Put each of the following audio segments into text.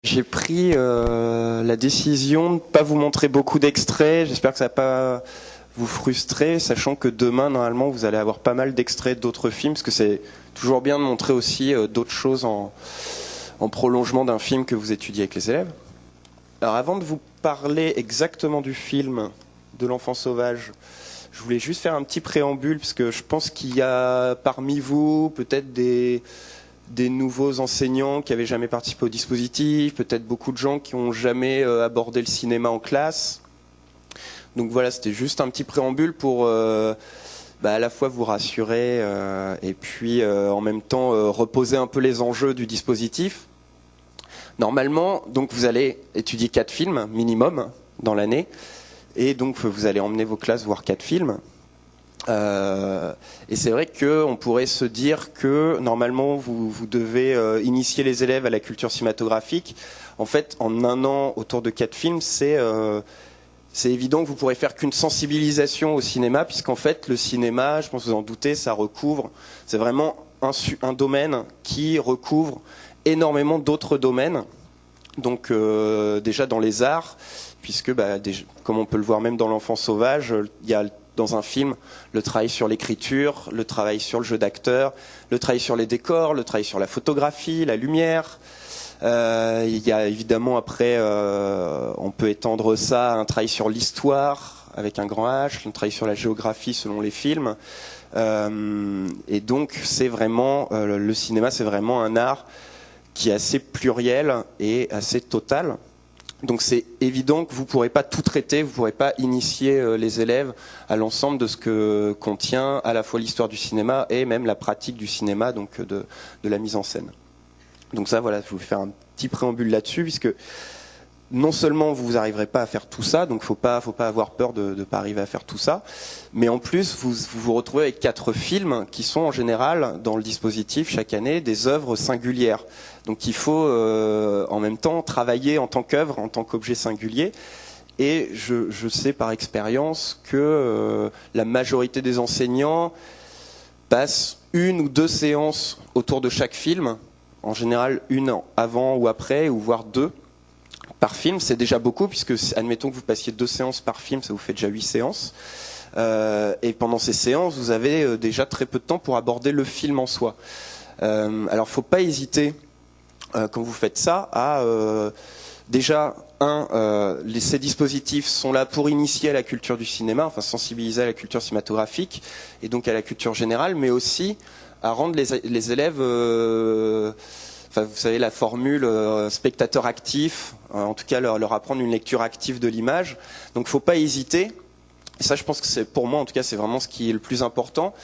J'ai pris la décision de ne pas vous montrer beaucoup d'extraits. J'espère que ça ne va pas vous frustrer, sachant que demain, normalement, vous allez avoir pas mal d'extraits d'autres films, parce que c'est toujours bien de montrer aussi d'autres choses en prolongement d'un film que vous étudiez avec les élèves. Alors avant de vous parler exactement du film de l'enfant sauvage, je voulais juste faire un petit préambule, parce que je pense qu'il y a parmi vous peut-être des nouveaux enseignants qui n'avaient jamais participé au dispositif, peut-être beaucoup de gens qui n'ont jamais abordé le cinéma en classe. Donc voilà, c'était juste un petit préambule pour à la fois vous rassurer et puis en même temps reposer un peu les enjeux du dispositif. Normalement, donc vous allez étudier 4 films minimum dans l'année, et donc vous allez emmener vos classes voir 4 films. Et c'est vrai qu'on pourrait se dire que normalement vous devez initier les élèves à la culture cinématographique. En fait, en un an autour de 4 films, c'est évident que vous pourrez faire qu'une sensibilisation au cinéma, puisqu'en fait le cinéma, je pense que vous en doutez, ça recouvre, c'est vraiment un domaine qui recouvre énormément d'autres domaines. Donc déjà dans les arts, puisque comme on peut le voir même dans l'enfant sauvage, il y a dans un film le travail sur l'écriture, le travail sur le jeu d'acteur, le travail sur les décors, le travail sur la photographie, la lumière. Il y a évidemment après, on peut étendre ça à un travail sur l'histoire avec un grand H, un travail sur la géographie selon les films. Et donc c'est vraiment le cinéma, c'est vraiment un art qui est assez pluriel et assez total. Donc c'est évident que vous ne pourrez pas tout traiter, vous ne pourrez pas initier les élèves à l'ensemble de ce que contient à la fois l'histoire du cinéma et même la pratique du cinéma, donc de la mise en scène. Donc ça, voilà, je vais faire un petit préambule là-dessus, puisque non seulement vous n'arriverez pas à faire tout ça, donc faut pas avoir peur de ne pas arriver à faire tout ça, mais en plus vous retrouvez avec 4 films qui sont en général dans le dispositif chaque année des œuvres singulières. Donc il faut en même temps travailler en tant qu'œuvre, en tant qu'objet singulier. Et je sais par expérience que la majorité des enseignants passent 1 ou 2 séances autour de chaque film, en général une avant ou après, ou voire 2. Par film, c'est déjà beaucoup, puisque admettons que vous passiez 2 séances par film, ça vous fait déjà 8 séances. Et pendant ces séances, vous avez déjà très peu de temps pour aborder le film en soi. Alors, faut pas hésiter, quand vous faites ça, à déjà, ces dispositifs sont là pour initier à la culture du cinéma, enfin sensibiliser à la culture cinématographique, et donc à la culture générale, mais aussi à rendre les élèves... Enfin, vous savez, la formule spectateur actif, en tout cas leur apprendre une lecture active de l'image. Donc, faut pas hésiter. Et ça, je pense que c'est, pour moi, en tout cas, c'est vraiment ce qui est le plus important,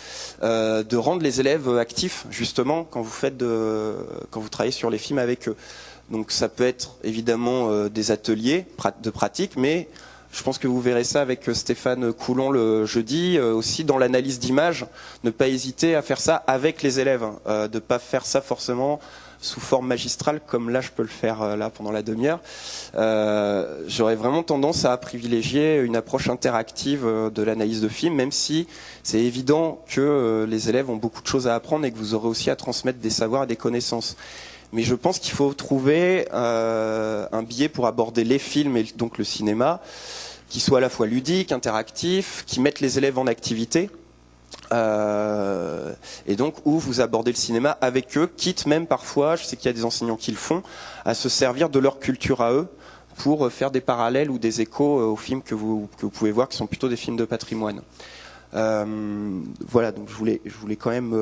de rendre les élèves actifs, justement, quand vous travaillez sur les films avec eux. Donc, ça peut être évidemment des ateliers de pratique, mais je pense que vous verrez ça avec Stéphane Coulon le jeudi, aussi dans l'analyse d'images. Ne pas hésiter à faire ça avec les élèves, de pas faire ça forcément sous forme magistrale, comme là je peux le faire là pendant la demi-heure. J'aurais vraiment tendance à privilégier une approche interactive de l'analyse de film, même si c'est évident que les élèves ont beaucoup de choses à apprendre et que vous aurez aussi à transmettre des savoirs et des connaissances. Mais je pense qu'il faut trouver un biais pour aborder les films et donc le cinéma qui soit à la fois ludique, interactif, qui mette les élèves en activité. Et donc où vous abordez le cinéma avec eux, quitte même parfois, je sais qu'il y a des enseignants qui le font, à se servir de leur culture à eux pour faire des parallèles ou des échos aux films que vous pouvez voir, qui sont plutôt des films de patrimoine. Voilà, donc je voulais quand même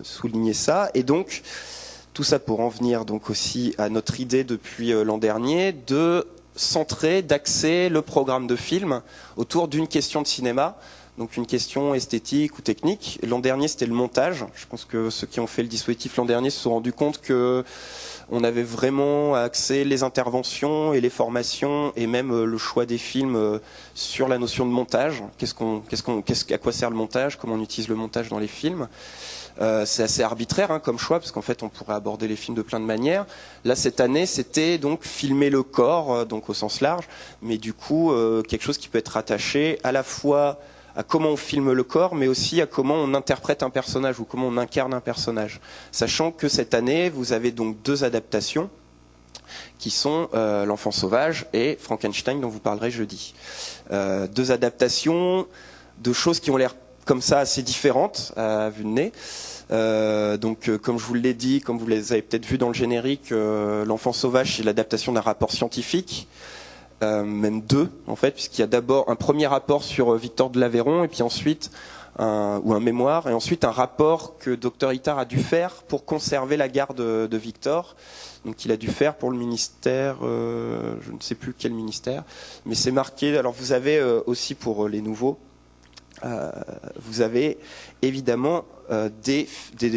souligner ça. Et donc tout ça pour en venir donc aussi à notre idée depuis l'an dernier de centrer, d'axer le programme de film autour d'une question de cinéma. Donc une question esthétique ou technique. L'an dernier, c'était le montage. Je pense que ceux qui ont fait le dispositif l'an dernier se sont rendus compte que on avait vraiment axé les interventions et les formations et même le choix des films sur la notion de montage. À quoi sert le montage? Comment on utilise le montage dans les films? C'est assez arbitraire comme choix, parce qu'en fait on pourrait aborder les films de plein de manières. Là cette année c'était donc filmer le corps, donc au sens large, mais du coup quelque chose qui peut être rattaché à la fois à comment on filme le corps, mais aussi à comment on interprète un personnage ou comment on incarne un personnage. Sachant que cette année, vous avez donc 2 adaptations. qui sont L'Enfant sauvage et Frankenstein, dont vous parlerez jeudi. Deux adaptations de choses qui ont l'air comme ça assez différentes à vue de nez. Comme je vous l'ai dit, comme vous les avez peut-être vu dans le générique, L'Enfant sauvage, c'est l'adaptation d'un rapport scientifique, même deux en fait, puisqu'il y a d'abord un premier rapport sur Victor de l'Aveyron, et puis ensuite un mémoire, et ensuite un rapport que Dr Itard a dû faire pour conserver la garde de Victor. Donc il a dû faire pour le ministère, je ne sais plus quel ministère, mais c'est marqué. Alors vous avez aussi pour les nouveaux, vous avez évidemment des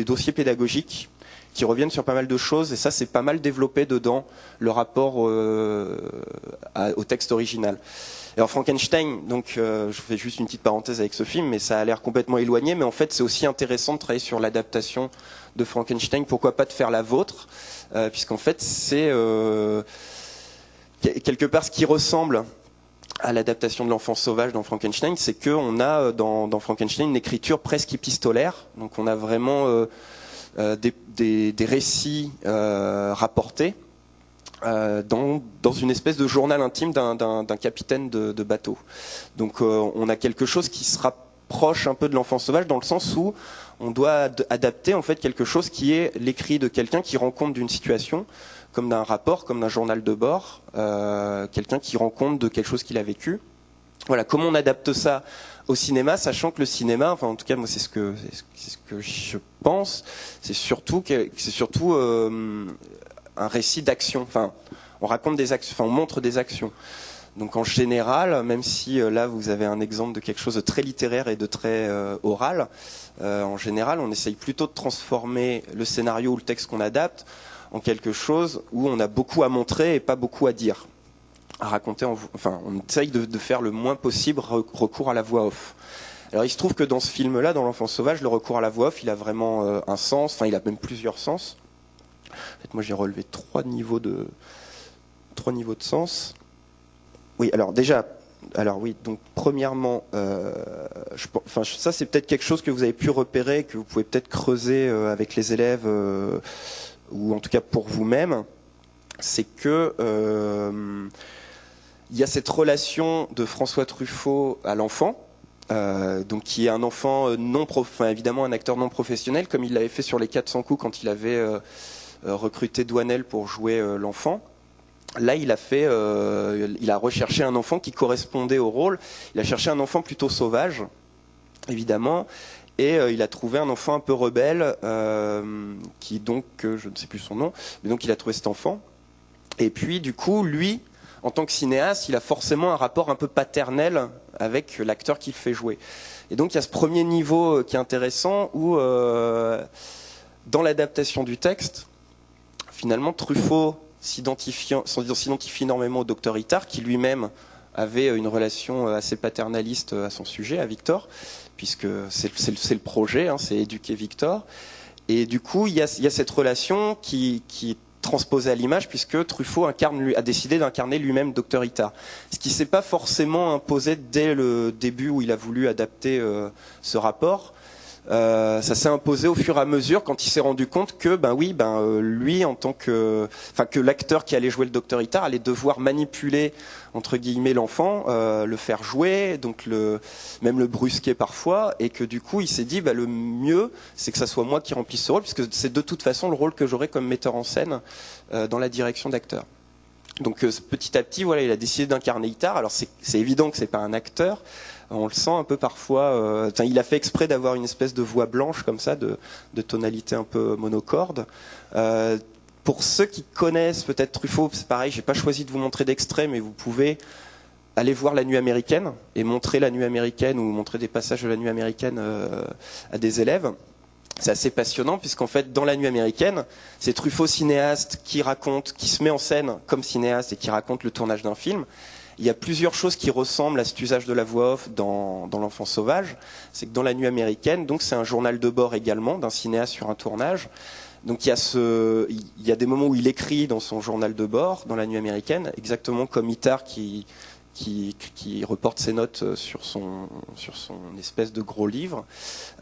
dossiers pédagogiques qui reviennent sur pas mal de choses, et ça c'est pas mal développé dedans, le rapport au texte original. Alors Frankenstein, donc je fais juste une petite parenthèse avec ce film, mais ça a l'air complètement éloigné, mais en fait c'est aussi intéressant de travailler sur l'adaptation de Frankenstein, pourquoi pas de faire la vôtre, puisqu'en fait c'est quelque part ce qui ressemble à l'adaptation de L'Enfant sauvage dans Frankenstein, c'est qu'on a dans Frankenstein une écriture presque épistolaire, donc on a vraiment des récits rapportés dans une espèce de journal intime d'un capitaine de bateau. Donc on a quelque chose qui se rapproche un peu de L'Enfant sauvage dans le sens où on doit adapter en fait quelque chose qui est l'écrit de quelqu'un qui rend compte d'une situation, comme d'un rapport, comme d'un journal de bord, quelqu'un qui rend compte de quelque chose qu'il a vécu. Voilà, comment on adapte ça au cinéma, sachant que le cinéma, enfin en tout cas moi c'est ce que je pense, c'est surtout un récit d'action. Enfin, on raconte des actions, enfin on montre des actions. Donc en général, même si là vous avez un exemple de quelque chose de très littéraire et de très oral, en général on essaye plutôt de transformer le scénario ou le texte qu'on adapte en quelque chose où on a beaucoup à montrer et pas beaucoup à dire, à raconter. Enfin, on essaye de faire le moins possible recours à la voix off. Alors il se trouve que dans ce film-là, dans L'Enfant sauvage, le recours à la voix off, il a vraiment un sens. Enfin, il a même plusieurs sens. En fait, moi, j'ai relevé trois niveaux de sens. Oui, alors déjà, donc premièrement, ça c'est peut-être quelque chose que vous avez pu repérer, que vous pouvez peut-être creuser avec les élèves. Ou en tout cas pour vous-même, c'est que il y a cette relation de François Truffaut à l'enfant, donc qui est un enfant évidemment un acteur non professionnel, comme il l'avait fait sur Les 400 coups quand il avait recruté Douanel pour jouer l'enfant. Là, il a recherché un enfant qui correspondait au rôle. Il a cherché un enfant plutôt sauvage, évidemment. Et il a trouvé un enfant un peu rebelle, qui donc, je ne sais plus son nom, mais donc il a trouvé cet enfant. Et puis du coup, lui, en tant que cinéaste, il a forcément un rapport un peu paternel avec l'acteur qu'il fait jouer. Et donc il y a ce premier niveau qui est intéressant, où dans l'adaptation du texte, finalement Truffaut s'identifie énormément au Dr Itard, qui lui-même avait une relation assez paternaliste à son sujet, à Victor, puisque c'est le projet, hein, c'est éduquer Victor. Et du coup, il y a cette relation qui est transposée à l'image, puisque Truffaut a décidé d'incarner lui-même Dr Itard. Ce qui ne s'est pas forcément imposé dès le début où il a voulu adapter ce rapport. Ça s'est imposé au fur et à mesure quand il s'est rendu compte que lui en tant que l'acteur qui allait jouer le Dr Itard allait devoir manipuler entre guillemets l'enfant, le faire jouer, donc même le brusquer parfois, et que du coup il s'est dit le mieux c'est que ça soit moi qui remplisse ce rôle, puisque c'est de toute façon le rôle que j'aurai comme metteur en scène dans la direction d'acteur. Donc petit à petit, voilà, il a décidé d'incarner Itard. Alors c'est évident que c'est pas un acteur. On le sent un peu parfois. Il a fait exprès d'avoir une espèce de voix blanche comme ça, de tonalité un peu monocorde. Pour ceux qui connaissent peut-être Truffaut, c'est pareil. J'ai pas choisi de vous montrer d'extrait, mais vous pouvez aller voir La Nuit américaine et montrer La Nuit américaine ou montrer des passages de La Nuit américaine à des élèves. C'est assez passionnant, puisqu'en fait, dans La Nuit américaine, c'est Truffaut cinéaste qui se met en scène comme cinéaste et qui raconte le tournage d'un film. Il y a plusieurs choses qui ressemblent à cet usage de la voix off dans L'Enfant sauvage. C'est que dans La Nuit américaine, donc c'est un journal de bord également d'un cinéaste sur un tournage. Donc il y a des moments où il écrit dans son journal de bord, dans La Nuit américaine, exactement comme Itard qui reporte ses notes sur son espèce de gros livre.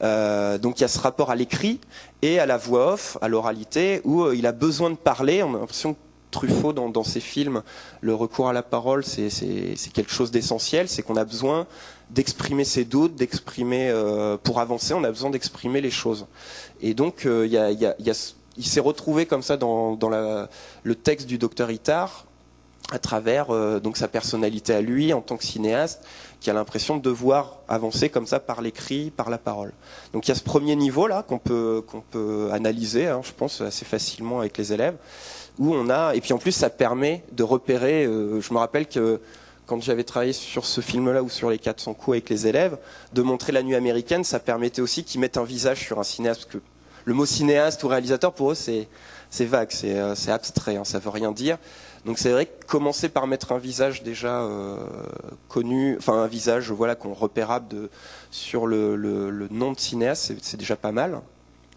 Donc il y a ce rapport à l'écrit et à la voix off, à l'oralité, où il a besoin de parler. On a l'impression Truffaut dans ses films, le recours à la parole, c'est quelque chose d'essentiel. C'est qu'on a besoin d'exprimer ses doutes, d'exprimer pour avancer, on a besoin d'exprimer les choses. Et donc il s'est retrouvé comme ça dans le texte du docteur Itard, à travers donc sa personnalité à lui en tant que cinéaste, qui a l'impression de devoir avancer comme ça par l'écrit, par la parole. Donc il y a ce premier niveau là qu'on peut analyser, je pense assez facilement avec les élèves, où on a, et puis en plus ça permet de repérer. Je me rappelle que quand j'avais travaillé sur ce film-là ou sur les 400 coups avec les élèves, de montrer La Nuit américaine, ça permettait aussi qu'ils mettent un visage sur un cinéaste, parce que le mot cinéaste ou réalisateur pour eux c'est vague, c'est abstrait, ça veut rien dire. Donc c'est vrai que commencer par mettre un visage déjà connu, enfin un visage qu'on repérable sur le nom de cinéaste, c'est déjà pas mal.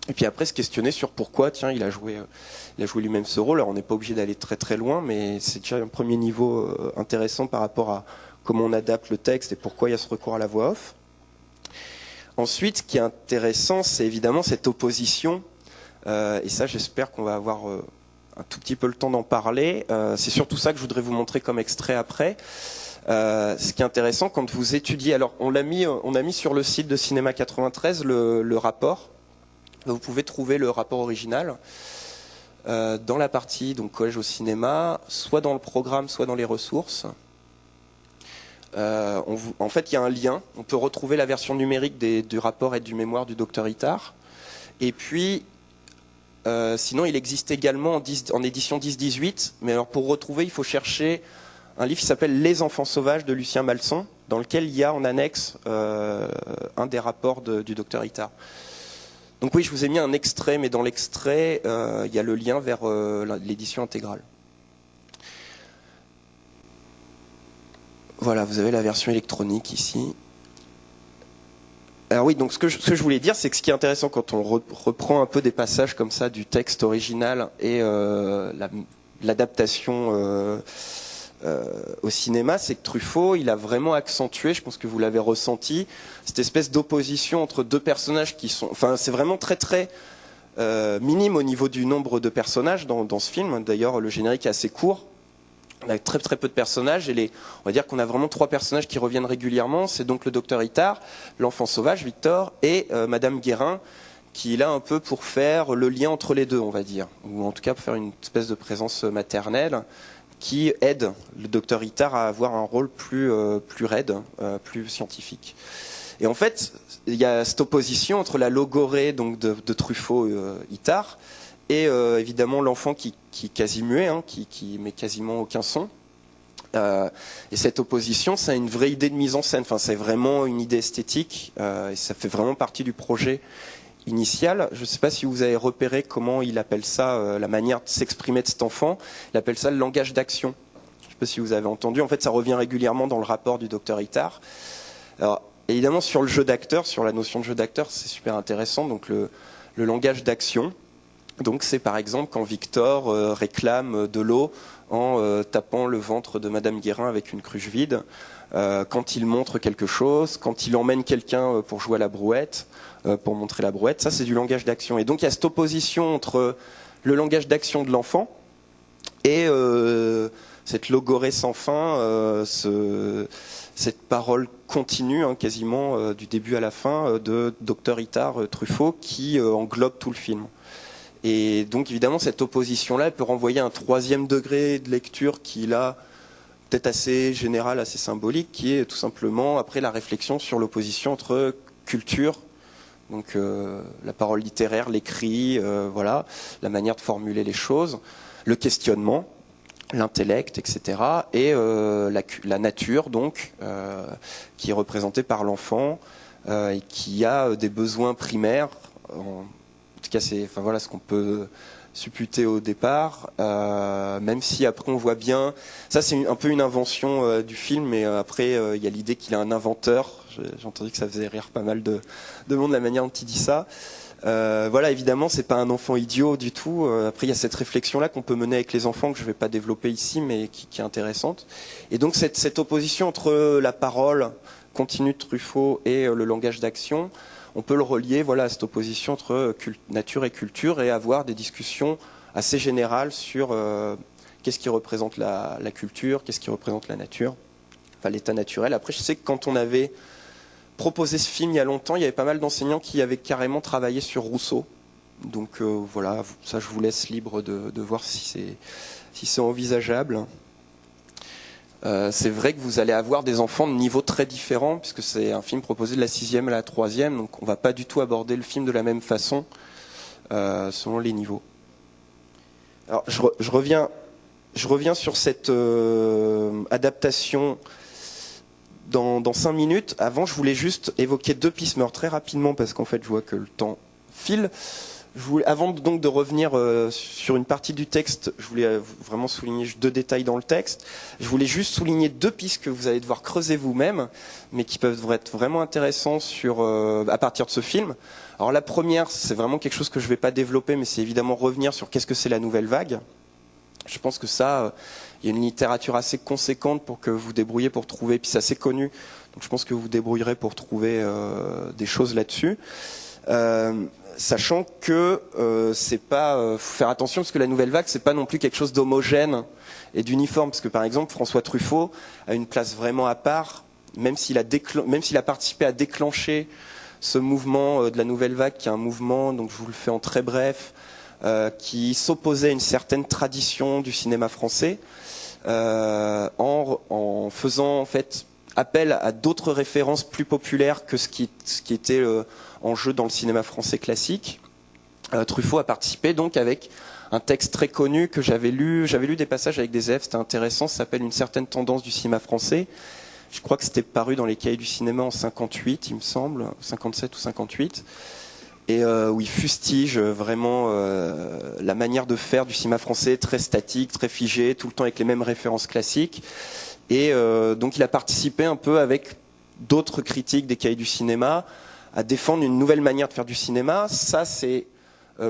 Et puis après se questionner sur pourquoi il a joué lui-même ce rôle. Alors on n'est pas obligé d'aller très très loin, mais c'est déjà un premier niveau intéressant par rapport à comment on adapte le texte et pourquoi il y a ce recours à la voix off. Ensuite, ce qui est intéressant, c'est évidemment cette opposition, et ça j'espère qu'on va avoir un tout petit peu le temps d'en parler. C'est surtout ça que je voudrais vous montrer comme extrait après. Ce qui est intéressant quand vous étudiez, alors on a mis sur le site de Cinéma 93 le rapport. Vous pouvez trouver le rapport original dans la partie donc collège au cinéma, soit dans le programme, soit dans les ressources. En fait, il y a un lien. On peut retrouver la version numérique du rapport et du mémoire du docteur Itard. Et puis, sinon, il existe également en édition 10-18. Mais alors, pour retrouver, il faut chercher un livre qui s'appelle Les enfants sauvages de Lucien Malson, dans lequel il y a en annexe un des rapports du docteur Itard. Donc oui, je vous ai mis un extrait, mais dans l'extrait, il y a le lien vers l'édition intégrale. Voilà, vous avez la version électronique ici. Alors oui, donc ce que je voulais dire, c'est que ce qui est intéressant quand on reprend un peu des passages comme ça du texte original et l'adaptation au cinéma, c'est que Truffaut, il a vraiment accentué, je pense que vous l'avez ressenti, cette espèce d'opposition entre deux personnages qui sont... Enfin, c'est vraiment très très minime au niveau du nombre de personnages dans ce film. D'ailleurs, le générique est assez court. On a très très peu de personnages et on va dire qu'on a vraiment 3 personnages qui reviennent régulièrement. C'est donc le docteur Itard, l'enfant sauvage, Victor, et Madame Guérin, qui est là un peu pour faire le lien entre les deux, on va dire. Ou en tout cas pour faire une espèce de présence maternelle qui aide le docteur Itard à avoir un rôle plus raide, plus scientifique. Et en fait, il y a cette opposition entre la logorrhée donc de Truffaut Itard et évidemment l'enfant qui est quasi muet, qui met quasiment aucun son. Et cette opposition, c'est une vraie idée de mise en scène. Enfin, c'est vraiment une idée esthétique et ça fait vraiment partie du projet initial. Je ne sais pas si vous avez repéré comment il appelle ça, la manière de s'exprimer de cet enfant. Il appelle ça le langage d'action. Je ne sais pas si vous avez entendu. En fait, ça revient régulièrement dans le rapport du docteur Itard. Alors, évidemment, sur le jeu d'acteur, sur la notion de jeu d'acteur, c'est super intéressant. Donc, le langage d'action. Donc c'est par exemple quand Victor réclame de l'eau en tapant le ventre de Madame Guérin avec une cruche vide, quand il montre quelque chose, quand il emmène quelqu'un pour jouer à la brouette, pour montrer la brouette, ça c'est du langage d'action. Et donc il y a cette opposition entre le langage d'action de l'enfant et cette logorrhée sans fin, cette parole continue quasiment du début à la fin de Docteur Itard Truffaut qui englobe tout le film. Et donc évidemment cette opposition-là, elle peut renvoyer un 3e degré de lecture qui est là, peut-être assez général, assez symbolique, qui est tout simplement après la réflexion sur l'opposition entre culture, donc la parole littéraire, l'écrit, voilà, la manière de formuler les choses, le questionnement, l'intellect, etc. Et la nature, donc, qui est représentée par l'enfant et qui a des besoins primaires. En tout cas, c'est ce qu'on peut supputer au départ, même si après on voit bien, ça c'est un peu une invention du film, mais après il y a l'idée qu'il est un inventeur. J'ai entendu que ça faisait rire pas mal de monde la manière dont il dit ça. Voilà, évidemment, c'est pas un enfant idiot du tout. Après, il y a cette réflexion-là qu'on peut mener avec les enfants que je vais pas développer ici, mais qui est intéressante. Et donc cette opposition entre la parole continue de Truffaut et le langage d'action, on peut le relier à cette opposition entre nature et culture et avoir des discussions assez générales sur qu'est-ce qui représente la culture, qu'est-ce qui représente la nature, enfin l'état naturel. Après, je sais que quand on avait proposé ce film il y a longtemps, il y avait pas mal d'enseignants qui avaient carrément travaillé sur Rousseau. Donc voilà, ça je vous laisse libre de voir si c'est envisageable. C'est vrai que vous allez avoir des enfants de niveaux très différents, puisque c'est un film proposé de la 6e à la 3e, donc on va pas du tout aborder le film de la même façon, selon les niveaux. Alors je reviens sur cette adaptation dans 5 minutes. Avant, je voulais juste évoquer 2 pistes, mais très rapidement, parce qu'en fait je vois que le temps file. Avant donc de revenir sur une partie du texte, je voulais vraiment souligner 2 détails dans le texte. Je voulais juste souligner 2 pistes que vous allez devoir creuser vous-même, mais qui peuvent être vraiment intéressants à partir de ce film. Alors la première, c'est vraiment quelque chose que je ne vais pas développer, mais c'est évidemment revenir sur qu'est-ce que c'est la nouvelle vague. Je pense que ça, il y a une littérature assez conséquente pour que vous débrouillez pour trouver, puis c'est assez connu, donc je pense que vous débrouillerez pour trouver des choses là-dessus. Sachant que c'est pas, faut faire attention parce que la nouvelle vague c'est pas non plus quelque chose d'homogène et d'uniforme, parce que par exemple François Truffaut a une place vraiment à part, même s'il a participé à déclencher ce mouvement de la nouvelle vague, qui est un mouvement, donc je vous le fais en très bref, qui s'opposait à une certaine tradition du cinéma français, en faisant en fait appel à d'autres références plus populaires que ce qui était en jeu dans le cinéma français classique. Truffaut a participé donc avec un texte très connu que j'avais lu des passages avec des élèves, c'était intéressant, ça s'appelle Une certaine tendance du cinéma français. Je crois que c'était paru dans les cahiers du cinéma en 58, il me semble, 57 ou 58, et où il fustige vraiment la manière de faire du cinéma français, très statique, très figé, tout le temps avec les mêmes références classiques. Et donc il a participé un peu avec d'autres critiques des cahiers du cinéma à défendre une nouvelle manière de faire du cinéma. Ça, c'est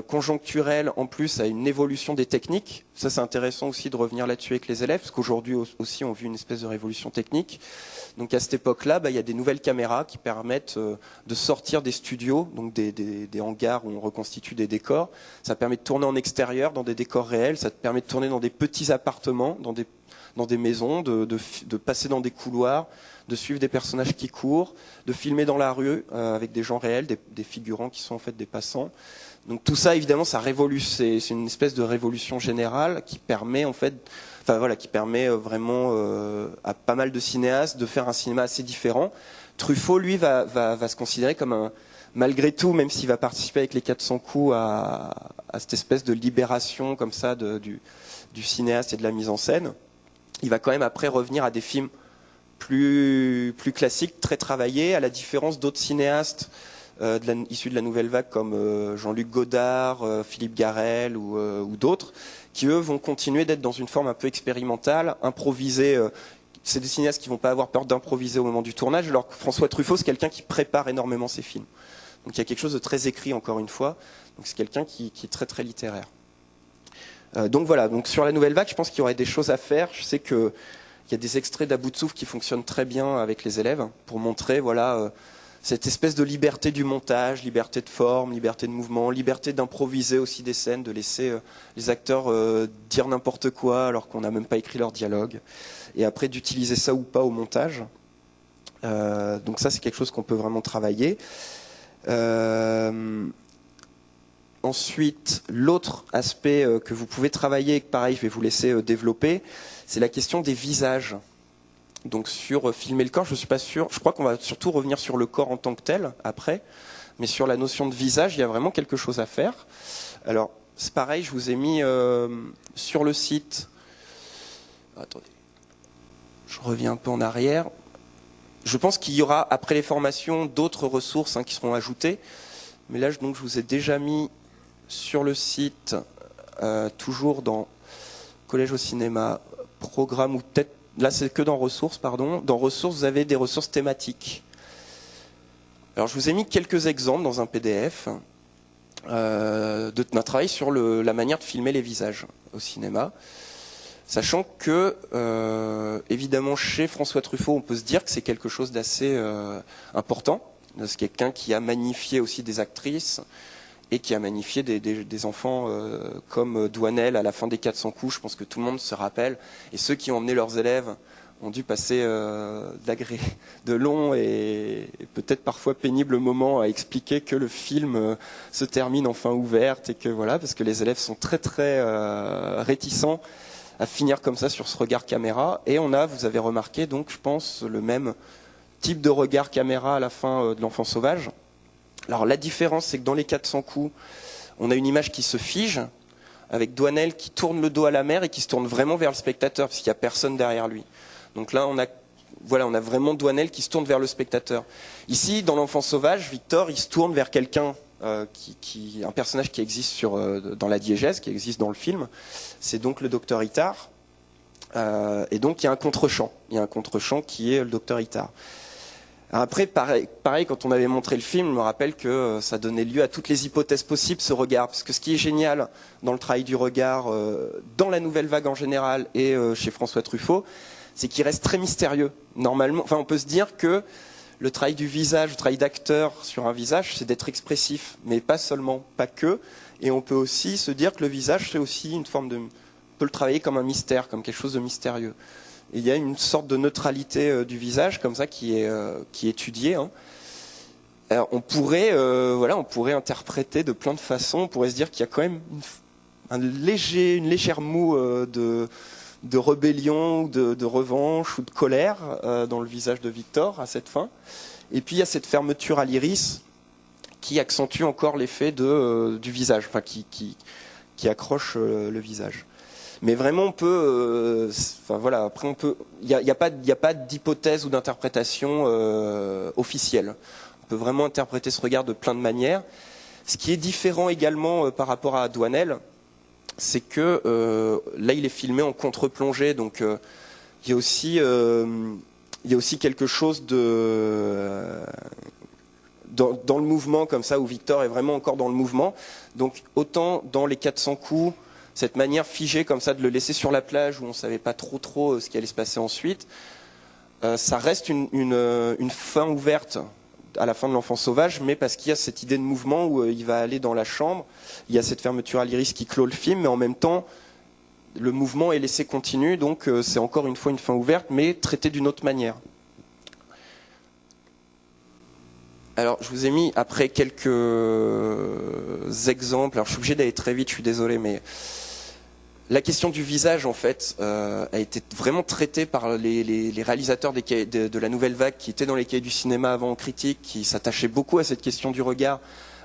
conjoncturel en plus à une évolution des techniques. Ça, c'est intéressant aussi de revenir là-dessus avec les élèves, parce qu'aujourd'hui aussi on vit une espèce de révolution technique. Donc à cette époque-là, il y a des nouvelles caméras qui permettent de sortir des studios, donc des hangars où on reconstitue des décors. Ça permet de tourner en extérieur, dans des décors réels. Ça permet de tourner dans des petits appartements, dans des maisons, de passer dans des couloirs, de suivre des personnages qui courent, de filmer dans la rue avec des gens réels, des figurants qui sont en fait des passants. Donc tout ça, évidemment, c'est une espèce de révolution générale qui permet en fait, qui permet vraiment à pas mal de cinéastes de faire un cinéma assez différent. Truffaut, lui, va se considérer comme malgré tout, même s'il va participer avec les 400 coups à cette espèce de libération comme ça du cinéaste et de la mise en scène, il va quand même après revenir à des films plus classiques, très travaillés, à la différence d'autres cinéastes issus de la nouvelle vague comme Jean-Luc Godard, Philippe Garrel ou d'autres, qui eux vont continuer d'être dans une forme un peu expérimentale, improvisée. C'est des cinéastes qui vont pas avoir peur d'improviser au moment du tournage, alors que François Truffaut, c'est quelqu'un qui prépare énormément ses films. Donc il y a quelque chose de très écrit, encore une fois. Donc c'est quelqu'un qui est très très littéraire. Donc voilà, donc sur la nouvelle vague, je pense qu'il y aurait des choses à faire. Je sais qu'il y a des extraits d'À bout de souffle qui fonctionnent très bien avec les élèves pour montrer cette espèce de liberté du montage, liberté de forme, liberté de mouvement, liberté d'improviser aussi des scènes, de laisser les acteurs dire n'importe quoi alors qu'on n'a même pas écrit leur dialogue, et après d'utiliser ça ou pas au montage. Donc ça, c'est quelque chose qu'on peut vraiment travailler. Ensuite, l'autre aspect que vous pouvez travailler, et que pareil, je vais vous laisser développer, c'est la question des visages. Donc sur filmer le corps, je suis pas sûr. Je crois qu'on va surtout revenir sur le corps en tant que tel après, mais sur la notion de visage, il y a vraiment quelque chose à faire. Alors c'est pareil, je vous ai mis sur le site. Attendez, je reviens un peu en arrière. Je pense qu'il y aura après les formations d'autres ressources qui seront ajoutées, mais là donc je vous ai déjà mis sur le site, toujours dans Collège au cinéma, programme ou peut-être. Là, c'est que dans ressources, pardon. Dans ressources, vous avez des ressources thématiques. Alors, je vous ai mis quelques exemples dans un PDF d'un travail sur la manière de filmer les visages au cinéma. Sachant que, évidemment, chez François Truffaut, on peut se dire que c'est quelque chose d'assez important. C'est quelqu'un qui a magnifié aussi des actrices et qui a magnifié des enfants comme Douanel à la fin des 400 coups. Je pense que tout le monde se rappelle. Et ceux qui ont emmené leurs élèves ont dû passer de longs et peut-être parfois pénibles moments à expliquer que le film se termine en fin ouverte, et que voilà, parce que les élèves sont très très réticents à finir comme ça sur ce regard caméra. Et on a, vous avez remarqué, donc je pense, le même type de regard caméra à la fin de l'Enfant sauvage. Alors la différence, c'est que dans les 400 coups, on a une image qui se fige, avec Douanel qui tourne le dos à la mer et qui se tourne vraiment vers le spectateur, parce qu'il n'y a personne derrière lui. Donc là, on a vraiment Douanel qui se tourne vers le spectateur. Ici, dans l'Enfant sauvage, Victor, il se tourne vers quelqu'un, un personnage qui existe dans la diégèse, qui existe dans le film. C'est donc le docteur Itard. Et donc, il y a un contre-champ. Il y a un contre-champ qui est le docteur Itard. Après, pareil, quand on avait montré le film, je me rappelle que ça donnait lieu à toutes les hypothèses possibles, ce regard. Parce que ce qui est génial dans le travail du regard, dans la Nouvelle Vague en général et chez François Truffaut, c'est qu'il reste très mystérieux. Normalement, on peut se dire que le travail du visage, le travail d'acteur sur un visage, c'est d'être expressif, mais pas seulement, pas que. Et on peut aussi se dire que le visage, c'est aussi une forme on peut le travailler comme un mystère, comme quelque chose de mystérieux. Et il y a une sorte de neutralité du visage comme ça qui est étudiée. Hein. Alors, on pourrait interpréter de plein de façons. On pourrait se dire qu'il y a quand même une légère moue de rébellion, de revanche ou de colère dans le visage de Victor à cette fin. Et puis il y a cette fermeture à l'iris qui accentue encore l'effet du visage, enfin qui accroche le visage. Mais vraiment, on peut, après on peut, il y a pas d'hypothèse ou d'interprétation officielle. On peut vraiment interpréter ce regard de plein de manières. Ce qui est différent également par rapport à Douanel, c'est que là, il est filmé en contre-plongée, donc il y a aussi quelque chose dans le mouvement comme ça, où Victor est vraiment encore dans le mouvement. Donc autant dans les 400 coups, cette manière figée comme ça de le laisser sur la plage où on ne savait pas trop ce qui allait se passer ensuite, ça reste une fin ouverte à la fin de l'Enfant sauvage, mais parce qu'il y a cette idée de mouvement où il va aller dans la chambre, il y a cette fermeture à l'iris qui clôt le film, mais en même temps, le mouvement est laissé continu, donc c'est encore une fois une fin ouverte, mais traitée d'une autre manière. Alors, je vous ai mis après quelques exemples. Alors, je suis obligé d'aller très vite, je suis désolé, mais la question du visage, en fait, a été vraiment traitée par les réalisateurs de la Nouvelle Vague qui étaient dans les cahiers du cinéma avant en critique, qui s'attachaient beaucoup à cette question du regard,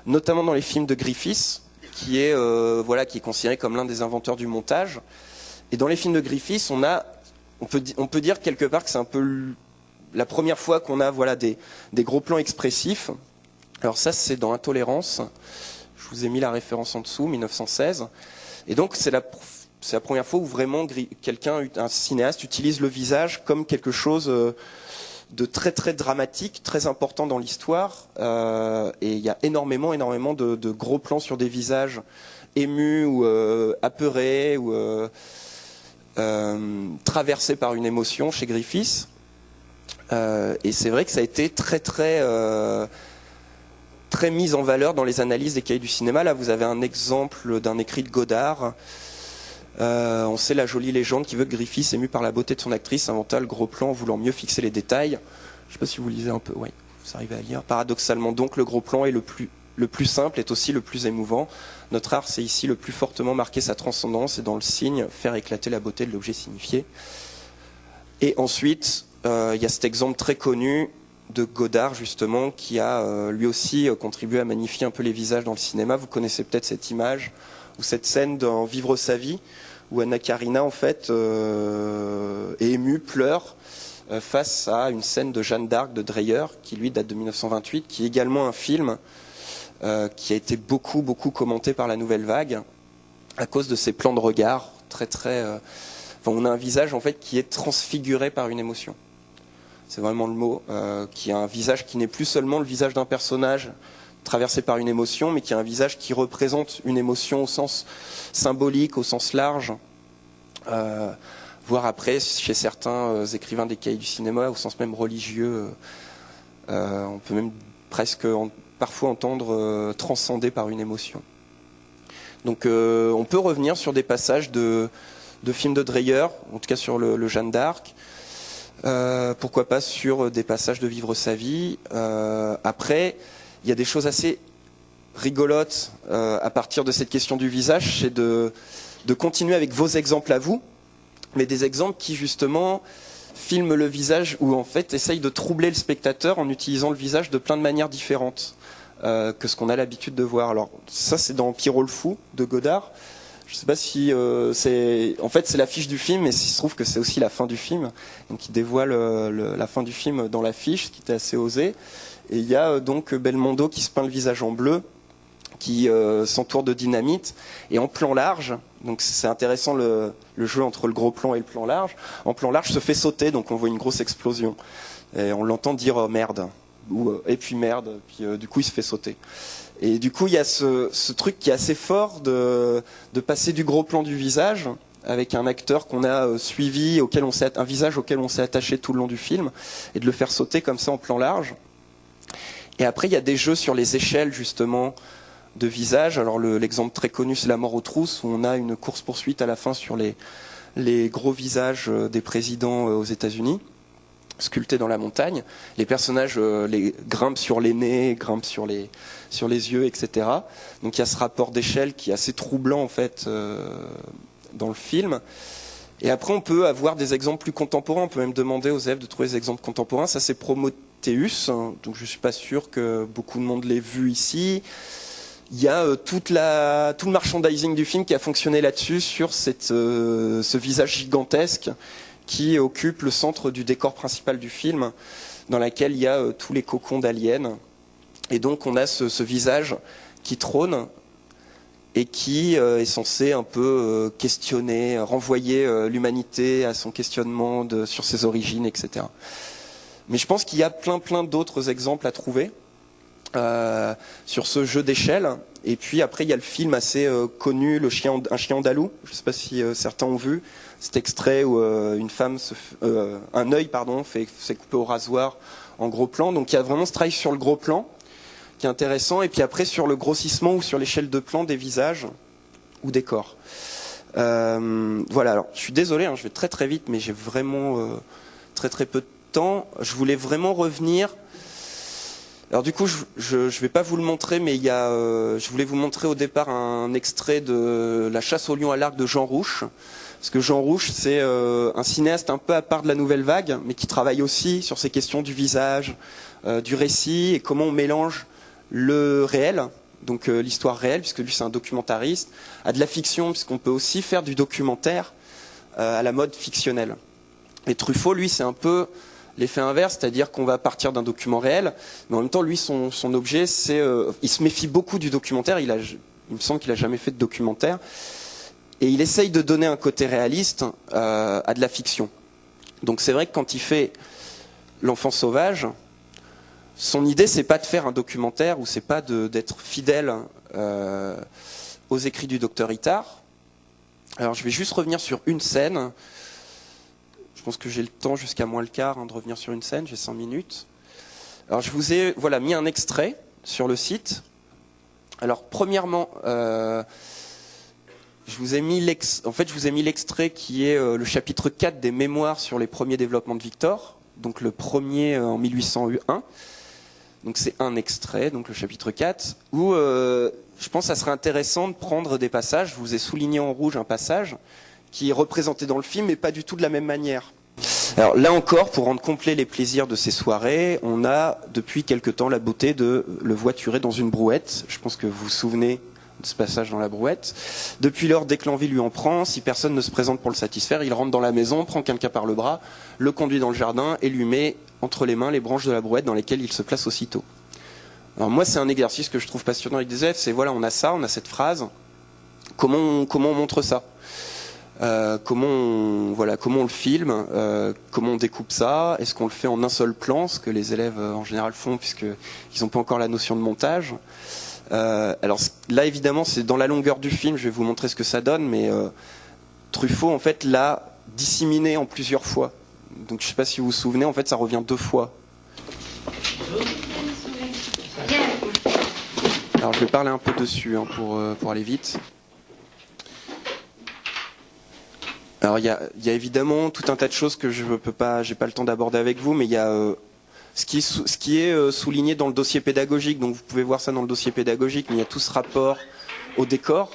notamment dans les films de Griffith, qui est considéré comme l'un des inventeurs du montage. Et dans les films de Griffith, on peut dire quelque part que c'est un peu la première fois qu'on a des gros plans expressifs. Alors ça, c'est dans Intolérance. Je vous ai mis la référence en dessous, 1916. Et donc, c'est la première fois où vraiment un cinéaste utilise le visage comme quelque chose de très très dramatique, très important dans l'histoire. Et il y a énormément de gros plans sur des visages émus ou apeurés ou traversés par une émotion chez Griffith. Et c'est vrai que ça a été très mis en valeur dans les analyses des cahiers du cinéma. Là, vous avez un exemple d'un écrit de Godard. On sait la jolie légende qui veut que Griffith, ému par la beauté de son actrice, inventa le gros plan en voulant mieux fixer les détails. Je ne sais pas si vous lisez un peu. Oui, vous arrivez à lire. Paradoxalement, donc, le gros plan est le plus simple, est aussi le plus émouvant. Notre art sait ici le plus fortement marquer sa transcendance et dans le signe faire éclater la beauté de l'objet signifié. Et ensuite, il y a cet exemple très connu de Godard, justement, qui a lui aussi contribué à magnifier un peu les visages dans le cinéma. Vous connaissez peut-être cette image ou cette scène dans Vivre sa vie, où Anna Karina, en fait, est émue, pleure, face à une scène de Jeanne d'Arc de Dreyer, qui lui date de 1928, qui est également un film qui a été beaucoup commenté par la Nouvelle Vague, à cause de ses plans de regard, on a un visage, en fait, qui est transfiguré par une émotion. C'est vraiment le mot, qui a un visage qui n'est plus seulement le visage d'un personnage traversé par une émotion, mais qui a un visage qui représente une émotion au sens symbolique, au sens large, voire après, chez certains écrivains des cahiers du cinéma, au sens même religieux, on peut même presque parfois entendre transcender par une émotion. Donc on peut revenir sur des passages de films de Dreyer, en tout cas sur le Jeanne d'Arc, pourquoi pas sur des passages de Vivre sa vie. Après, il y a des choses assez rigolotes à partir de cette question du visage, c'est de continuer avec vos exemples à vous, mais des exemples qui justement filment le visage ou en fait essayent de troubler le spectateur en utilisant le visage de plein de manières différentes que ce qu'on a l'habitude de voir. Alors ça c'est dans Pierrot le fou de Godard. Je ne sais pas si c'est l'affiche du film, mais il se trouve que c'est aussi la fin du film, donc il dévoile la fin du film dans l'affiche, ce qui était assez osé. Et il y a donc Belmondo qui se peint le visage en bleu, qui s'entoure de dynamite, et en plan large, donc c'est intéressant le jeu entre le gros plan et le plan large, en plan large se fait sauter, donc on voit une grosse explosion, et on l'entend dire merde, et puis merde, puis du coup il se fait sauter. Et du coup il y a ce truc qui est assez fort de passer du gros plan du visage, avec un acteur qu'on a suivi, un visage auquel on s'est attaché tout le long du film, et de le faire sauter comme ça en plan large. Et après il y a des jeux sur les échelles justement, de visage. Alors l'exemple très connu c'est La mort aux trousses, où on a une course-poursuite à la fin sur les gros visages des présidents aux États-Unis, sculptés dans la montagne. Les personnages grimpent sur les nez, grimpent sur les yeux, etc. Donc il y a ce rapport d'échelle qui est assez troublant en fait dans le film. Et après on peut avoir des exemples plus contemporains, on peut même demander aux élèves de trouver des exemples contemporains. Ça c'est Prometheus, donc je suis pas sûr que beaucoup de monde l'ait vu ici. Il y a tout le merchandising du film qui a fonctionné là-dessus, sur ce visage gigantesque qui occupe le centre du décor principal du film, dans lequel il y a tous les cocons d'aliens. Et donc on a ce visage qui trône et qui est censé un peu questionner, renvoyer l'humanité à son questionnement sur ses origines, etc. Mais je pense qu'il y a plein d'autres exemples à trouver. Sur ce jeu d'échelle. Et puis après il y a le film assez connu, Un chien andalou. Je ne sais pas si certains ont vu cet extrait où une femme un œil s'est coupé au rasoir en gros plan. Donc il y a vraiment ce travail sur le gros plan qui est intéressant, et puis après sur le grossissement ou sur l'échelle de plan des visages ou des corps. Voilà, alors je suis désolé, je vais très vite, mais j'ai vraiment très peu de temps. Je voulais vraiment revenir. Alors du coup, je vais pas vous le montrer, mais je voulais vous montrer au départ un extrait de La chasse au lion à l'arc de Jean Rouch. Parce que Jean Rouch, c'est un cinéaste un peu à part de la nouvelle vague, mais qui travaille aussi sur ces questions du visage, du récit, et comment on mélange le réel, donc l'histoire réelle, puisque lui c'est un documentariste, à de la fiction, puisqu'on peut aussi faire du documentaire à la mode fictionnelle. Et Truffaut, lui, c'est un peu l'effet inverse, c'est-à-dire qu'on va partir d'un document réel, mais en même temps, lui, son objet, c'est... il se méfie beaucoup du documentaire, il me semble qu'il n'a jamais fait de documentaire, et il essaye de donner un côté réaliste à de la fiction. Donc c'est vrai que quand il fait L'enfant sauvage, son idée, c'est pas de faire un documentaire, ou c'est pas d'être fidèle aux écrits du docteur Itard. Alors je vais juste revenir sur une scène. Je pense que j'ai le temps jusqu'à moins le quart de revenir sur une scène, j'ai 5 minutes. Alors je vous ai mis un extrait sur le site. Alors premièrement, je vous ai mis l'extrait qui est le chapitre 4 des mémoires sur les premiers développements de Victor, donc le premier en 1801. Donc c'est un extrait, donc le chapitre 4, où je pense que ça serait intéressant de prendre des passages. Je vous ai souligné en rouge un passage qui est représenté dans le film, mais pas du tout de la même manière. Alors là encore, pour rendre complet les plaisirs de ces soirées, on a depuis quelque temps la beauté de le voiturer dans une brouette. Je pense que vous vous souvenez de ce passage dans la brouette. Depuis lors, dès que l'envie lui en prend, si personne ne se présente pour le satisfaire, il rentre dans la maison, prend quelqu'un par le bras, le conduit dans le jardin et lui met entre les mains les branches de la brouette dans lesquelles il se place aussitôt. Alors moi, c'est un exercice que je trouve passionnant avec des élèves, c'est on a cette phrase, comment on montre ça ? Comment on le filme, comment on découpe ça, est-ce qu'on le fait en un seul plan, ce que les élèves en général font puisqu'ils n'ont pas encore la notion de montage. Alors là évidemment c'est dans la longueur du film, je vais vous montrer ce que ça donne, mais Truffaut en fait l'a disséminé en plusieurs fois. Donc je sais pas si vous vous souvenez, en fait ça revient 2 fois. je vais parler un peu dessus hein, pour aller vite. Alors il y a évidemment tout un tas de choses que j'ai pas le temps d'aborder avec vous, mais il y a ce qui est souligné dans le dossier pédagogique, donc vous pouvez voir ça dans le dossier pédagogique, mais il y a tout ce rapport au décor.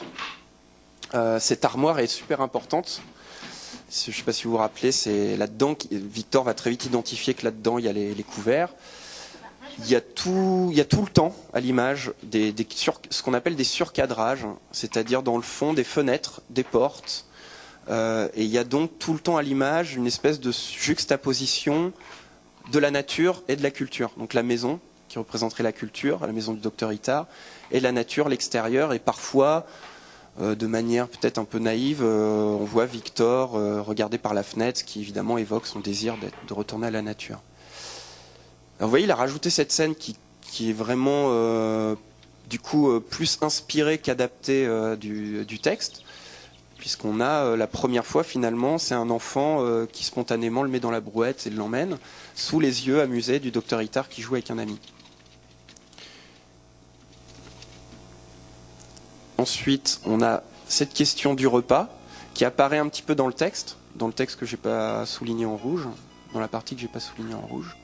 Cette armoire est super importante. Je ne sais pas si vous vous rappelez, c'est là-dedans, Victor va très vite identifier que là-dedans il y a les couverts. Il y a tout le temps à l'image ce qu'on appelle des surcadrages, c'est-à-dire dans le fond des fenêtres, des portes. Et il y a donc tout le temps à l'image une espèce de juxtaposition de la nature et de la culture. Donc la maison, qui représenterait la culture, la maison du docteur Itard, et la nature, l'extérieur, et parfois, de manière peut-être un peu naïve, on voit Victor regarder par la fenêtre, ce qui évidemment évoque son désir de retourner à la nature. Alors vous voyez, il a rajouté cette scène qui est vraiment du coup plus inspirée qu'adaptée du texte, puisqu'on a la première fois finalement, c'est un enfant qui spontanément le met dans la brouette et l'emmène sous les yeux amusés du docteur Itard qui joue avec un ami. Ensuite, on a cette question du repas qui apparaît un petit peu dans le texte que j'ai pas souligné en rouge, dans la partie que j'ai pas soulignée en rouge.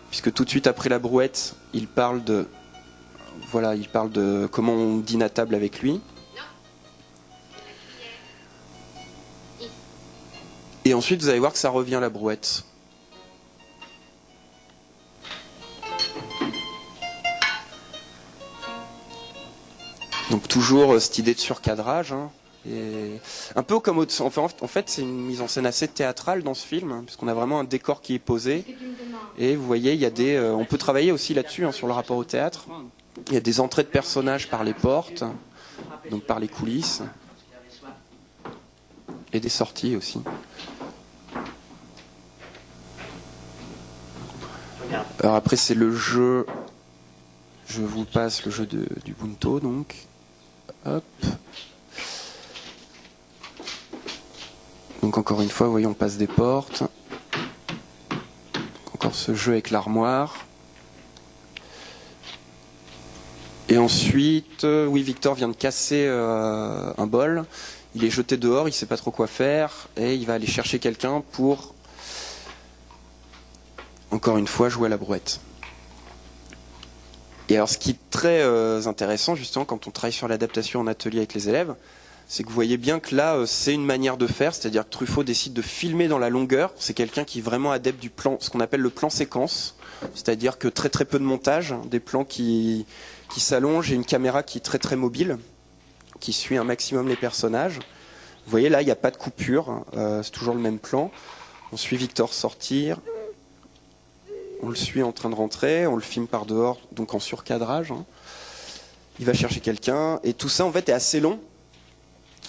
Puisque tout de suite après la brouette, il parle de comment on dîne à table avec lui. Et ensuite, vous allez voir que ça revient la brouette. Donc toujours cette idée de surcadrage. Hein, et un peu comme en fait, c'est une mise en scène assez théâtrale dans ce film, hein, puisqu'on a vraiment un décor qui est posé. Et vous voyez, il y a on peut travailler aussi là-dessus hein, sur le rapport au théâtre. Il y a des entrées de personnages par les portes, donc par les coulisses, et des sorties aussi. Alors après c'est le jeu, je vous passe le jeu du Bunto donc. Hop. Donc encore une fois, vous voyez, on passe des portes. Encore ce jeu avec l'armoire. Et ensuite, oui, Victor vient de casser un bol. Il est jeté dehors, il ne sait pas trop quoi faire. Et il va aller chercher quelqu'un pour, encore une fois, jouer à la brouette. Et alors ce qui est très intéressant, justement, quand on travaille sur l'adaptation en atelier avec les élèves, c'est que vous voyez bien que là, c'est une manière de faire, c'est-à-dire que Truffaut décide de filmer dans la longueur. C'est quelqu'un qui est vraiment adepte du plan, ce qu'on appelle le plan séquence, c'est-à-dire que très peu de montage, des plans qui s'allongent et une caméra qui est très mobile, qui suit un maximum les personnages. Vous voyez là, il n'y a pas de coupure, c'est toujours le même plan. On suit Victor sortir, on le suit en train de rentrer, on le filme par dehors, donc en surcadrage. Hein. Il va chercher quelqu'un, et tout ça en fait est assez long.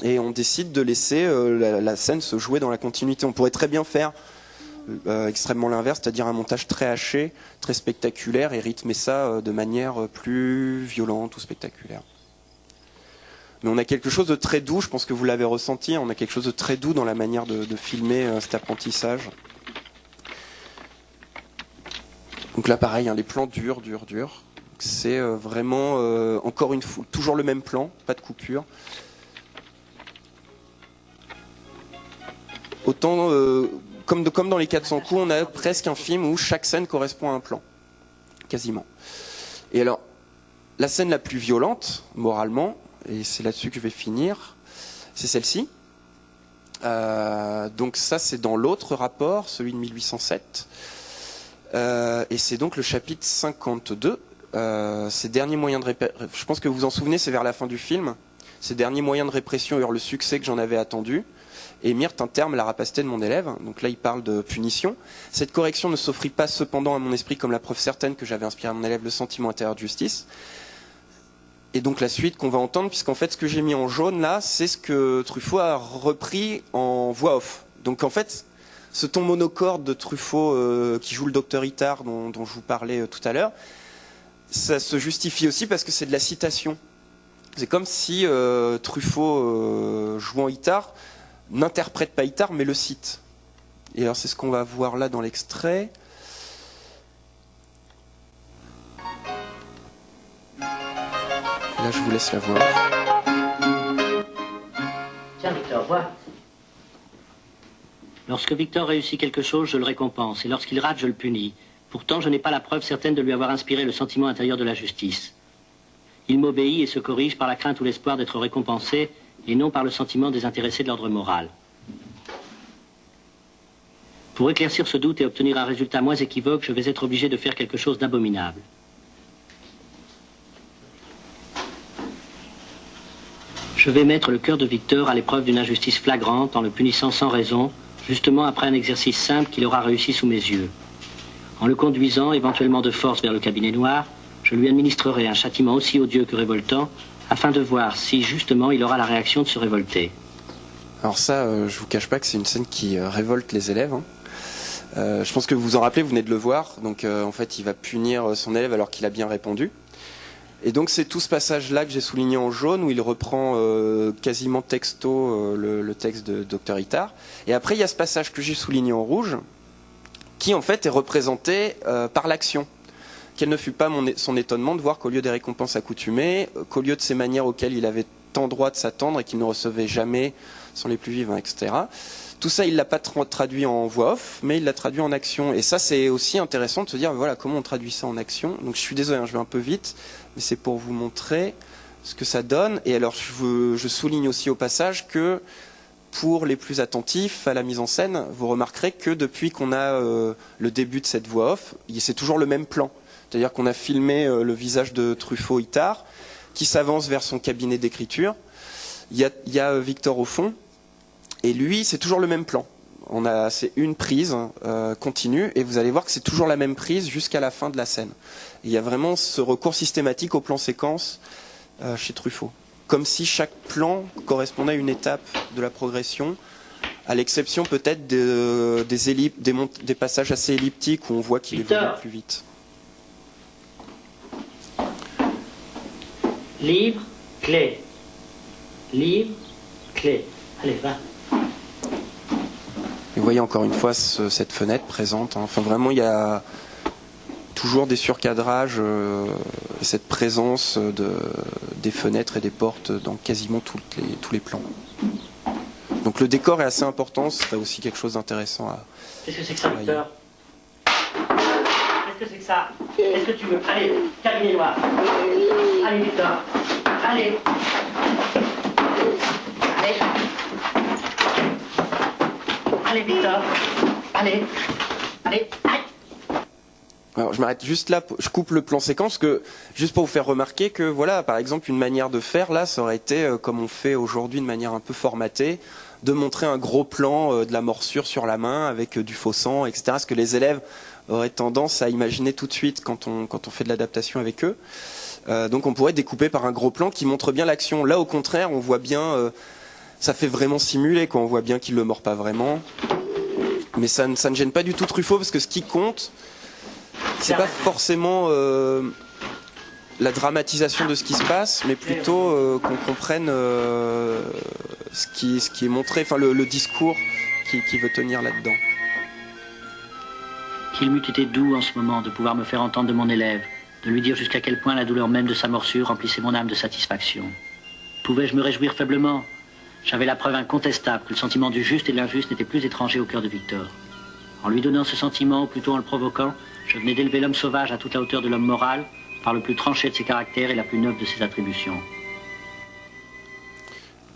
Et on décide de laisser la scène se jouer dans la continuité. On pourrait très bien faire extrêmement l'inverse, c'est-à-dire un montage très haché, très spectaculaire, et rythmer ça de manière plus violente ou spectaculaire. Mais on a quelque chose de très doux, je pense que vous l'avez ressenti, on a quelque chose de très doux dans la manière de filmer cet apprentissage. Donc là pareil, hein, les plans durs. C'est vraiment, encore une fois, toujours le même plan, pas de coupure. Autant, comme dans les 400 coups, on a presque un film où chaque scène correspond à un plan. Quasiment. Et alors, la scène la plus violente, moralement, et c'est là-dessus que je vais finir, c'est celle-ci. Donc ça, c'est dans l'autre rapport, celui de 1807. Et c'est donc le chapitre 52. Ces derniers moyens de répression, je pense que vous vous en souvenez, c'est vers la fin du film. Ces derniers moyens de répression eurent le succès que j'en avais attendu et mirent un terme à la rapacité de mon élève. Donc là, il parle de punition. Cette correction ne s'offrit pas cependant à mon esprit comme la preuve certaine que j'avais inspiré à mon élève le sentiment intérieur de justice. Et donc la suite qu'on va entendre, puisqu'en fait, ce que j'ai mis en jaune là, c'est ce que Truffaut a repris en voix off. Donc en fait, ce ton monocorde de Truffaut qui joue le docteur Itard dont je vous parlais tout à l'heure, ça se justifie aussi parce que c'est de la citation. C'est comme si Truffaut, jouant Itard, n'interprète pas Itard mais le cite. Et alors c'est ce qu'on va voir là dans l'extrait. là, je vous laisse la voir. Tiens, Victor, vois. Lorsque Victor réussit quelque chose, je le récompense. Et lorsqu'il rate, je le punis. Pourtant, je n'ai pas la preuve certaine de lui avoir inspiré le sentiment intérieur de la justice. Il m'obéit et se corrige par la crainte ou l'espoir d'être récompensé, et non par le sentiment désintéressé de l'ordre moral. Pour éclaircir ce doute et obtenir un résultat moins équivoque, je vais être obligé de faire quelque chose d'abominable. Je vais mettre le cœur de Victor à l'épreuve d'une injustice flagrante en le punissant sans raison, justement après un exercice simple qu'il aura réussi sous mes yeux. En le conduisant, éventuellement de force vers le cabinet noir, je lui administrerai un châtiment aussi odieux que révoltant, afin de voir si, justement, il aura la réaction de se révolter. Alors ça, je vous cache pas que c'est une scène qui révolte les élèves. Hein. Je pense que vous vous en rappelez, vous venez de le voir. Donc en fait, il va punir son élève alors qu'il a bien répondu. Et donc c'est tout ce passage-là que j'ai souligné en jaune, où il reprend quasiment texto le texte de Dr Itard. Et après, il y a ce passage que j'ai souligné en rouge, qui en fait est représenté par l'action. Quel ne fut pas son étonnement de voir qu'au lieu des récompenses accoutumées, qu'au lieu de ces manières auxquelles il avait tant droit de s'attendre et qu'il ne recevait jamais, sont les plus vives, etc. Tout ça, il l'a pas traduit en voix off, mais il l'a traduit en action. Et ça, c'est aussi intéressant de se dire, voilà, comment on traduit ça en action. Donc je suis désolé, hein, je vais un peu vite, mais c'est pour vous montrer ce que ça donne. Et alors, je souligne aussi au passage que pour les plus attentifs à la mise en scène, vous remarquerez que depuis qu'on a le début de cette voix off, c'est toujours le même plan. C'est-à-dire qu'on a filmé le visage de Truffaut-Itard, qui s'avance vers son cabinet d'écriture. Il y a Victor au fond, et lui, c'est toujours le même plan. C'est une prise continue, et vous allez voir que c'est toujours la même prise jusqu'à la fin de la scène. Et il y a vraiment ce recours systématique au plan séquence chez Truffaut. Comme si chaque plan correspondait à une étape de la progression, à l'exception peut-être des passages assez elliptiques où on voit qu'il évolue plus vite. Livre, clé. Livre, clé. Allez, va. Et vous voyez encore une fois cette fenêtre présente. Hein. Enfin, vraiment, il y a toujours des surcadrages, cette présence des fenêtres et des portes dans quasiment tous les plans. Donc le décor est assez important, ce serait aussi quelque chose d'intéressant à... Qu'est-ce que c'est que ça, Victor? Qu'est-ce que c'est que ça? Qu'est-ce que tu veux? Allez, cabinet noir. Allez, Victor. Allez. Allez. Allez, Victor. Allez. Allez. Allez. Alors je m'arrête juste là, je coupe le plan séquence, juste pour vous faire remarquer que voilà, par exemple, une manière de faire là, ça aurait été, comme on fait aujourd'hui de manière un peu formatée, de montrer un gros plan de la morsure sur la main avec du faux sang, etc. Ce que les élèves auraient tendance à imaginer tout de suite quand on fait de l'adaptation avec eux. Donc on pourrait découper par un gros plan qui montre bien l'action. Là, au contraire, on voit bien, ça fait vraiment simuler, quoi. On voit bien qu'il le mord pas vraiment. Mais ça ne gêne pas du tout Truffaut, parce que ce qui compte, c'est pas forcément la dramatisation de ce qui se passe, mais plutôt qu'on comprenne ce qui est montré, enfin le discours qu'il veut tenir là-dedans. Qu'il m'eût été doux en ce moment de pouvoir me faire entendre de mon élève, de lui dire jusqu'à quel point la douleur même de sa morsure remplissait mon âme de satisfaction. Pouvais-je me réjouir faiblement? J'avais la preuve incontestable que le sentiment du juste et de l'injuste n'était plus étranger au cœur de Victor. En lui donnant ce sentiment, ou plutôt en le provoquant, je venais d'élever l'homme sauvage à toute la hauteur de l'homme moral, par le plus tranché de ses caractères et la plus neuve de ses attributions.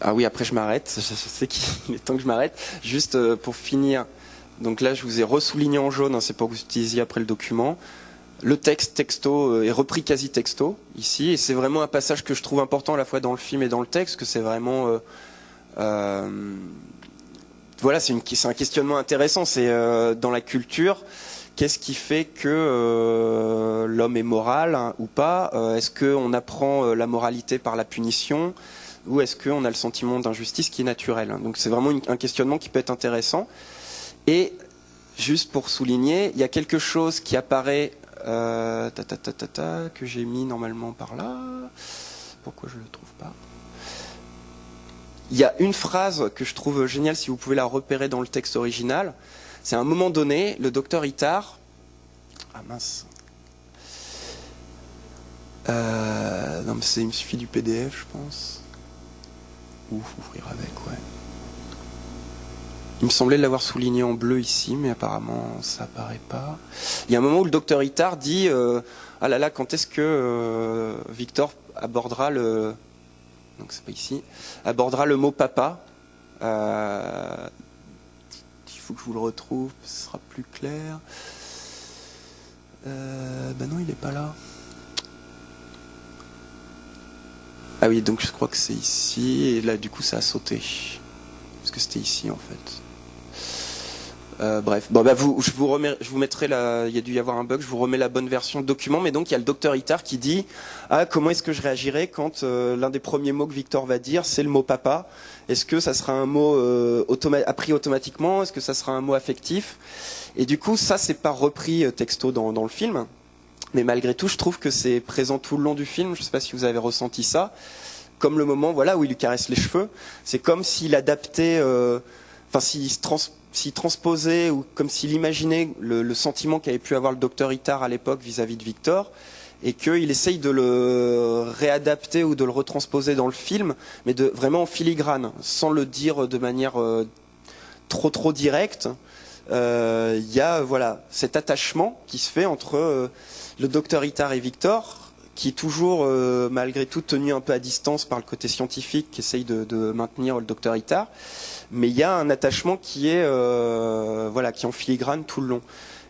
Ah oui, après je m'arrête, je sais qu'il est temps que je m'arrête. Juste pour finir, donc là je vous ai ressouligné en jaune, hein, c'est pour que vous utilisiez après le document. Le texte texto est repris quasi texto ici, et c'est vraiment un passage que je trouve important à la fois dans le film et dans le texte, que c'est vraiment... voilà, c'est un questionnement intéressant, c'est dans la culture... Qu'est-ce qui fait que l'homme est moral, hein, ou pas? Est-ce qu'on apprend la moralité par la punition, ou est-ce qu'on a le sentiment d'injustice qui est naturel? Donc c'est vraiment un questionnement qui peut être intéressant. Et juste pour souligner, il y a quelque chose qui apparaît que j'ai mis normalement par là. Pourquoi je ne le trouve pas? Il y a une phrase que je trouve géniale, si vous pouvez la repérer dans le texte original. C'est à un moment donné, le docteur Itard... Ah mince. Non, mais il me suffit du PDF, je pense. Ouf, ouvrir avec, ouais. Il me semblait l'avoir souligné en bleu ici, mais apparemment ça apparaît pas. Il y a un moment où le docteur Itard dit ah là là, quand est-ce que Victor abordera le... Donc c'est pas ici. Abordera le mot papa. Il faut que je vous le retrouve, ce sera plus clair. Ben non, il est pas là. Ah oui, donc je crois que c'est ici, et là du coup ça a sauté. Parce que c'était ici en fait. Bref, bon, bah je vous mettrai la, il y a dû y avoir un bug, je vous remets la bonne version de document, mais donc il y a le docteur Itard qui dit ah, comment est-ce que je réagirais quand l'un des premiers mots que Victor va dire c'est le mot papa. Est-ce que ça sera un mot appris automatiquement? Est-ce que ça sera un mot affectif? Et du coup ça c'est pas repris texto dans le film, mais malgré tout je trouve que c'est présent tout le long du film. Je sais pas si vous avez ressenti ça, comme le moment voilà où il lui caresse les cheveux. C'est comme s'il adaptait, enfin s'il transposait ou comme s'il imaginait le sentiment qu'avait pu avoir le docteur Itard à l'époque vis-à-vis de Victor, et qu'il essaye de le réadapter ou de le retransposer dans le film, mais vraiment en filigrane, sans le dire de manière trop directe. Il y a voilà cet attachement qui se fait entre le docteur Itard et Victor, qui est toujours malgré tout tenu un peu à distance par le côté scientifique qui essaye de maintenir le docteur Itard. Mais il y a un attachement qui est qui est en filigrane tout le long,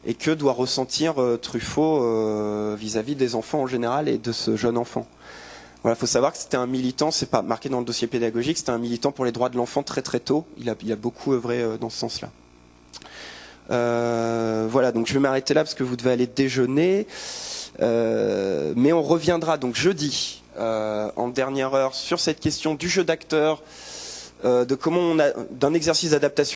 et que doit ressentir Truffaut vis-à-vis des enfants en général et de ce jeune enfant. Voilà, faut savoir que c'était un militant, c'est pas marqué dans le dossier pédagogique, c'était un militant pour les droits de l'enfant très très tôt. Il a beaucoup œuvré dans ce sens-là. Voilà, donc je vais m'arrêter là parce que vous devez aller déjeuner. Mais on reviendra donc jeudi en dernière heure sur cette question du jeu d'acteur, de comment d'un exercice d'adaptation